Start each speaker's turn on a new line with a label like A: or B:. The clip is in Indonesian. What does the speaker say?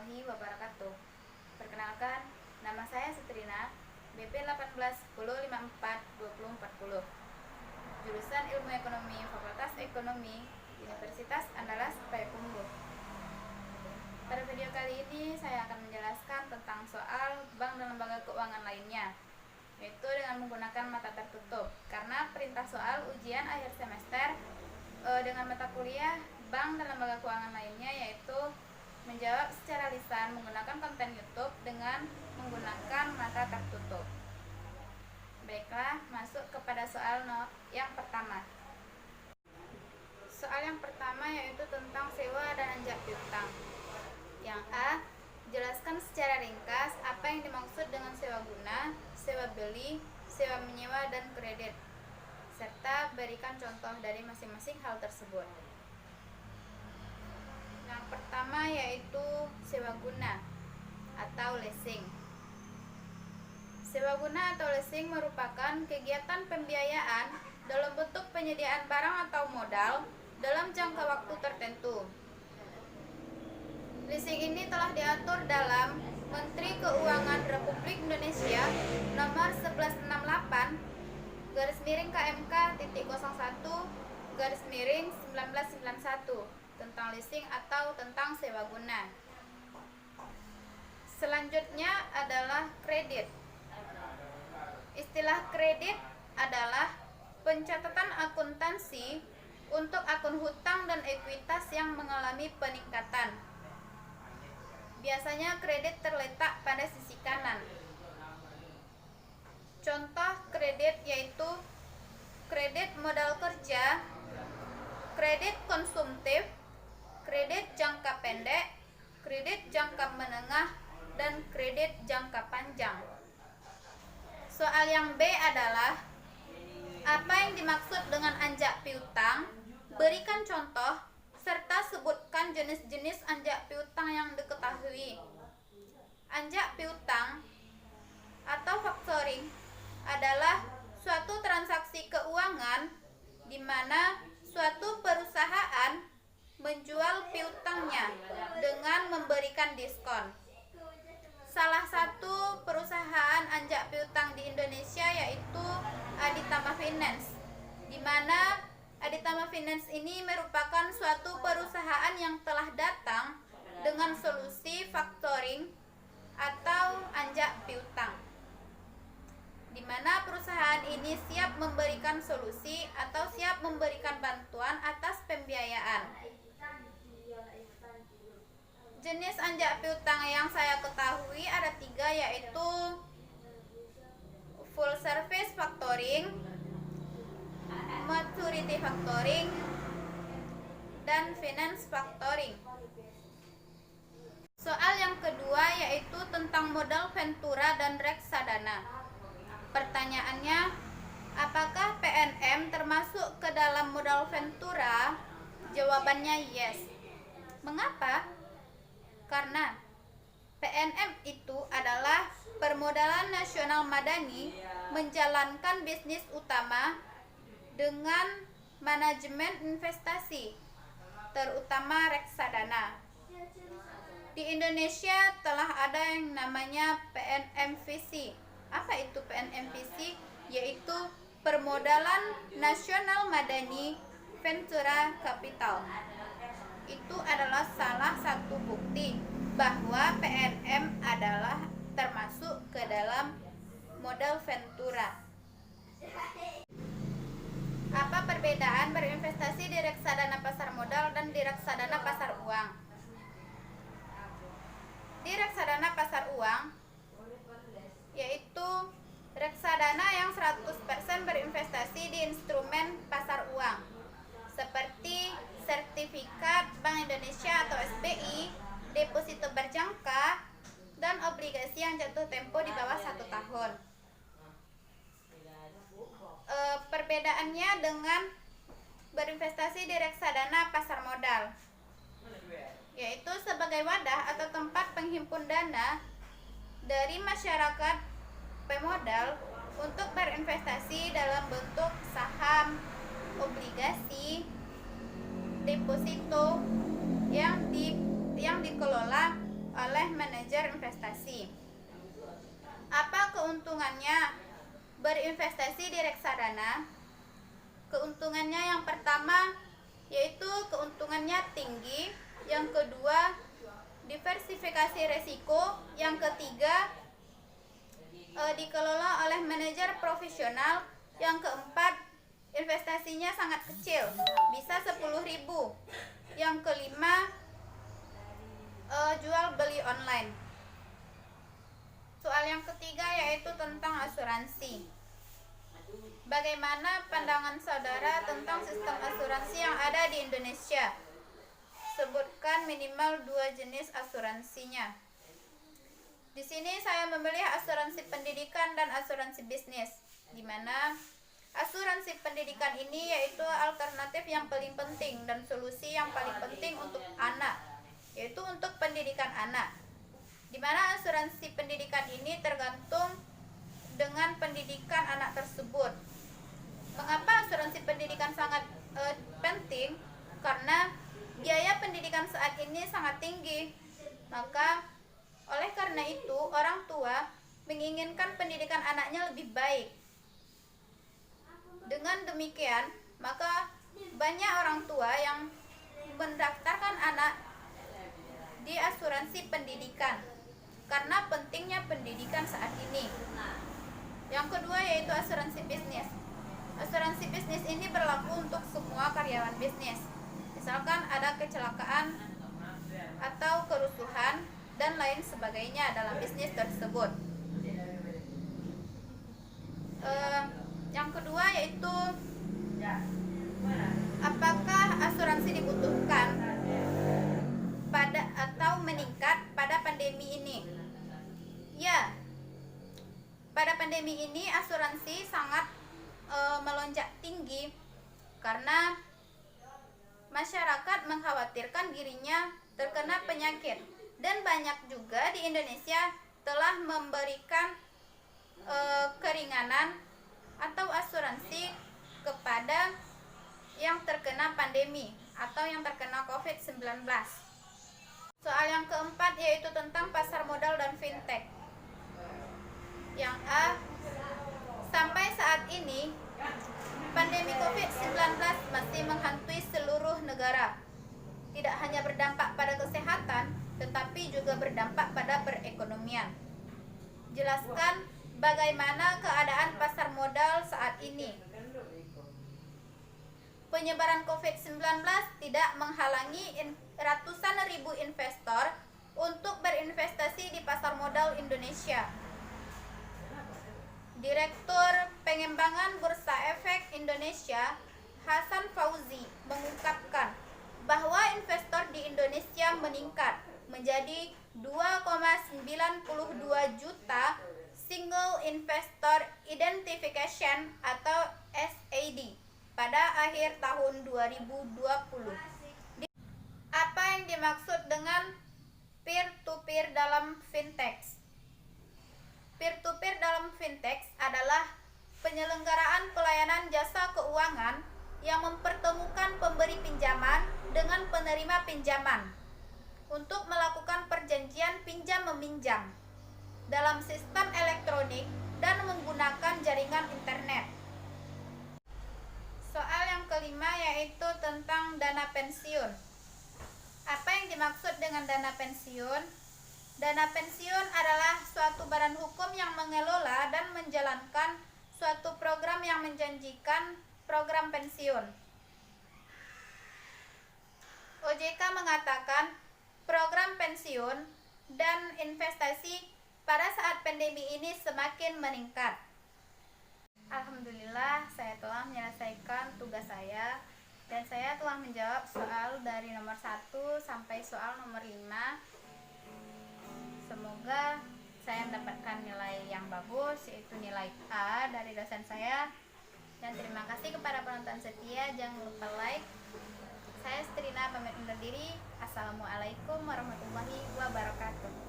A: warahmatullahi wabarakatuh. Perkenalkan, nama saya Sutrina, BP 1810542040. Jurusan Ilmu Ekonomi, Fakultas Ekonomi, Universitas Andalas Payakumbuh. Pada video kali ini saya akan menjelaskan tentang soal bank dan lembaga keuangan lainnya, yaitu dengan menggunakan mata tertutup. Karena perintah soal ujian akhir semester dengan mata kuliah bank dan lembaga keuangan lainnya yaitu menjawab secara lisan menggunakan konten YouTube dengan menggunakan mata tertutup. Baiklah, masuk kepada soal yang pertama. Soal yang pertama yaitu tentang sewa dan anjak piutang. Yang A, jelaskan secara ringkas apa yang dimaksud dengan sewa guna, sewa beli, sewa menyewa, dan kredit, serta berikan contoh dari masing-masing hal tersebut. Yang pertama yaitu sewa guna atau leasing. Sewa guna atau leasing merupakan kegiatan pembiayaan dalam bentuk penyediaan barang atau modal dalam jangka waktu tertentu. Leasing ini telah diatur dalam Menteri Keuangan Republik Indonesia Nomor 1168/KMK.01/1991 tentang leasing atau tentang sewa guna. Selanjutnya adalah kredit. Istilah kredit adalah pencatatan akuntansi untuk akun hutang dan ekuitas yang mengalami peningkatan. Biasanya kredit terletak pada sisi kanan. Contoh kredit yaitu kredit modal kerja, kredit konsumtif, kredit jangka pendek, kredit jangka menengah, dan kredit jangka panjang. Soal yang B adalah apa yang dimaksud dengan anjak piutang? Berikan contoh serta sebutkan jenis-jenis anjak piutang yang diketahui. Anjak piutang atau factoring adalah suatu transaksi keuangan di mana suatu perusahaan menjual piutangnya dengan memberikan diskon. Salah satu perusahaan anjak piutang di Indonesia yaitu Aditama Finance, di mana Aditama Finance ini merupakan suatu perusahaan yang telah datang dengan solusi factoring atau anjak piutang, di mana perusahaan ini siap memberikan solusi atau siap memberikan bantuan atas pembiayaan. Jenis anjak piutang yang saya ketahui ada 3, yaitu full service factoring, maturity factoring, dan finance factoring. Soal yang kedua yaitu tentang modal ventura dan reksadana. Pertanyaannya, apakah PNM termasuk ke dalam modal ventura? Jawabannya yes. Mengapa? Karena PNM itu adalah permodalan nasional madani menjalankan bisnis utama dengan manajemen investasi, terutama reksadana. Di Indonesia telah ada yang namanya PNMVC. Apa itu PNMVC? Yaitu Permodalan Nasional Madani Ventura Capital. Itu adalah salah satu bukti bahwa PNM adalah termasuk ke dalam modal ventura. Apa perbedaan berinvestasi di reksadana pasar modal dan di reksadana pasar uang? Di reksadana pasar uang yaitu reksadana yang 100% berinvestasi di instrumen pasar uang seperti sertifikat Bank Indonesia atau SBI, deposito berjangka, dan obligasi yang jatuh tempo di bawah 1 tahun. Perbedaannya dengan berinvestasi di reksadana pasar modal, yaitu sebagai wadah atau tempat penghimpun dana dari masyarakat pemodal untuk berinvestasi dalam bentuk saham, obligasi, deposito yang dikelola oleh manajer investasi. Apa keuntungannya berinvestasi di reksadana? Keuntungannya yang pertama yaitu keuntungannya tinggi, yang kedua diversifikasi resiko, yang ketiga dikelola oleh manajer profesional, yang keempat investasinya sangat kecil, bisa 10.000, yang kelima jual beli online. Soal yang ketiga yaitu tentang asuransi. Bagaimana pandangan saudara tentang sistem asuransi yang ada di Indonesia? Sebutkan minimal 2 jenis asuransinya. Di sini saya memilih asuransi pendidikan dan asuransi bisnis, di mana asuransi pendidikan ini yaitu alternatif yang paling penting dan solusi yang paling penting untuk anak, yaitu untuk pendidikan anak. Di mana asuransi pendidikan ini tergantung dengan pendidikan anak tersebut. Mengapa asuransi pendidikan sangat penting? Karena biaya pendidikan saat ini sangat tinggi. Maka oleh karena itu orang tua menginginkan pendidikan anaknya lebih baik. Dengan demikian, maka banyak orang tua yang mendaftarkan anak di asuransi pendidikan karena pentingnya pendidikan saat ini. Yang kedua yaitu asuransi bisnis. Asuransi bisnis ini berlaku untuk semua karyawan bisnis. Misalkan ada kecelakaan atau kerusuhan dan lain sebagainya dalam bisnis tersebut. Yang kedua yaitu apakah asuransi dibutuhkan pada atau meningkat pada pandemi ini? Ya, pada pandemi ini asuransi sangat melonjak tinggi karena masyarakat mengkhawatirkan dirinya terkena penyakit, dan banyak juga di Indonesia telah memberikan keringanan atau asuransi kepada yang terkena pandemi atau yang terkena COVID-19. Soal yang keempat yaitu tentang pasar modal dan fintech. Yang A, sampai saat ini pandemi COVID-19 masih menghantui seluruh negara. Tidak hanya berdampak pada kesehatan, tetapi juga berdampak pada perekonomian. Jelaskan bagaimana keadaan pasar modal saat ini. Penyebaran COVID-19 tidak menghalangi ratusan ribu investor untuk berinvestasi di pasar modal Indonesia. Direktur Pengembangan Bursa Efek Indonesia, Hasan Fauzi, mengungkapkan bahwa investor di Indonesia meningkat menjadi 2,92 juta Single Investor Identification atau SID pada akhir tahun 2020. Apa yang dimaksud dengan peer-to-peer dalam fintech? Peer-to-peer dalam fintech adalah penyelenggaraan pelayanan jasa keuangan yang mempertemukan pemberi pinjaman dengan penerima pinjaman untuk melakukan perjanjian pinjam-meminjam dalam sistem elektronik dan menggunakan jaringan internet. Soal yang kelima yaitu tentang dana pensiun. Apa yang dimaksud dengan dana pensiun? Dana pensiun adalah suatu badan hukum yang mengelola dan menjalankan suatu program yang menjanjikan program pensiun. OJK mengatakan program pensiun dan investasi pada saat pandemi ini semakin meningkat. Alhamdulillah, saya telah menyelesaikan tugas saya dan saya telah menjawab soal dari nomor 1 sampai soal nomor 5. Semoga saya mendapatkan nilai yang bagus, yaitu nilai A dari dosen saya. Dan terima kasih kepada penonton setia, jangan lupa like. Saya Strina pamit undur diri. Assalamualaikum warahmatullahi wabarakatuh.